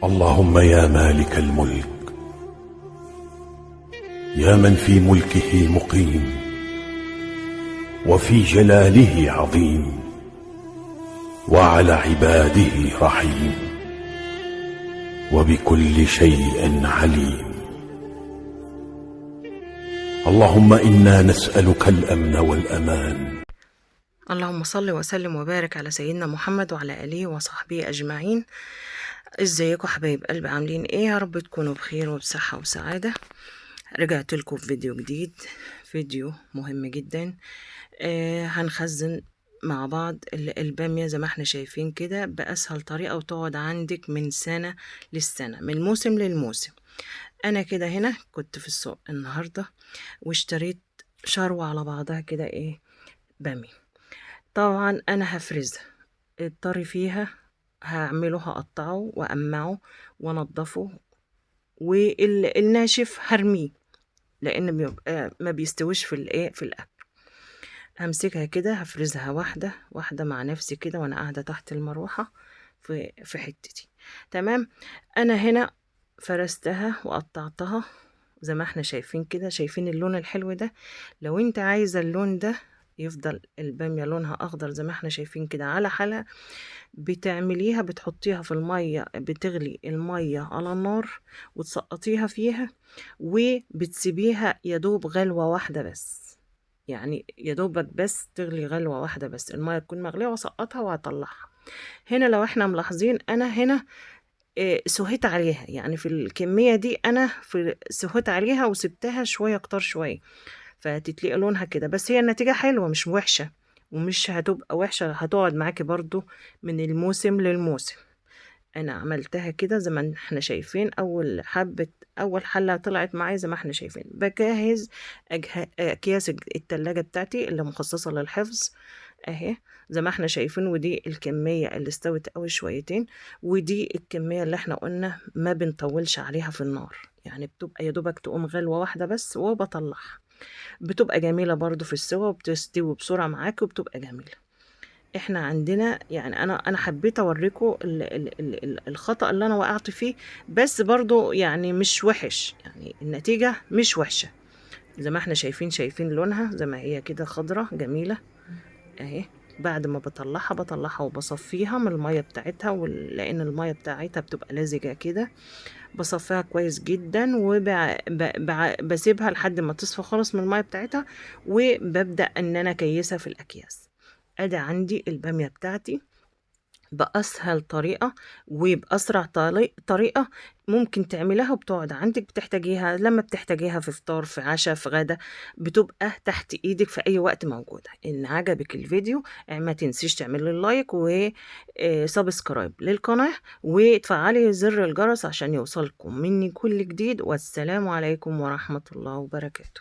اللهم يا مالك الملك، يا من في ملكه مقيم وفي جلاله عظيم وعلى عباده رحيم وبكل شيء عليم. اللهم إنا نسألك الأمن والأمان. اللهم صل وسلم وبارك على سيدنا محمد وعلى آله وصحبه أجمعين. ازيكم حبايب قلبي، عاملين ايه؟ يا رب تكونوا بخير وبصحة وسعادة. رجعت لكم في فيديو جديد، فيديو مهم جدا. هنخزن مع بعض البامية زي ما احنا شايفين كده بأسهل طريقة، وتقعد عندك من سنة للسنة، من موسم للموسم. انا كده هنا كنت في السوق النهاردة واشتريت شروة على بعضها كده ايه بامية. طبعا انا هفرزها، الطري فيها هعمله، هقطعه وأقمعه وانضفه، والناشف هرميه لان بيبقى ما بيستويش في الايه في الاكل. همسكها كده هفرزها واحده واحده مع نفسي كده وانا قاعده تحت المروحه في حتتي. تمام. انا هنا فرستها وقطعتها زي ما احنا شايفين كده، شايفين اللون الحلو ده؟ لو انت عايزه اللون ده يفضل الباميه لونها اخضر زي ما احنا شايفين كده على حلقه، بتعمليها بتحطيها في المية، بتغلي المية على النار وتسقطيها فيها، وبتسيبيها يدوب غلوة واحدة بس. يعني يدوبك بس تغلي غلوة واحدة بس، المية تكون مغلية واسقطها وهطلعها. هنا لو احنا ملاحظين انا هنا سهيت عليها، يعني في الكمية دي انا سهيت عليها وسبتها شوية اكتر شوية، فتتلقى لونها كده. بس هي النتيجة حلوة مش وحشة، ومش هتبقى وحشة، هتقعد معاكي برضو من الموسم للموسم. انا عملتها كده زي ما احنا شايفين. اول حلة طلعت معايا زي ما احنا شايفين. بجهز اكياس التلاجة بتاعتي اللي مخصصة للحفظ اهي زي ما احنا شايفين، ودي الكمية اللي استوت قوي شويتين، ودي الكمية اللي احنا قلنا ما بنطولش عليها في النار، يعني بتبقى يدوبك تقوم غلوة واحدة بس وبطلعها. بتبقى جميلة برضو في السوا، وبتستوي بسرعة معاك وبتبقى جميلة. احنا عندنا يعني انا حبيت اوريكم الخطأ اللي انا وقعت فيه، بس برضو يعني مش وحش، يعني النتيجة مش وحشة. زي ما احنا شايفين لونها زي ما هي كده خضرة جميلة اهي. بعد ما بطلعها وبصفيها من المية بتاعتها، لان المية بتاعتها بتبقى لزجة كده، بصفيها كويس جدا وبسيبها لحد ما تصفى خالص من المية بتاعتها، وببدأ ان انا كيسها في الاكياس. ادي عندي البامية بتاعتي بأسهل طريقة وبأسرع طريقة ممكن تعملها، وبتقعد عندك بتحتاجيها لما بتحتاجيها في فطار، في عشاء، في غدا، بتبقى تحت ايدك في اي وقت موجودة. ان عجبك الفيديو ما تنسيش تعملي لايك وسبسكرايب للقناة، وتفعلي زر الجرس عشان يوصلكم مني كل جديد. والسلام عليكم ورحمة الله وبركاته.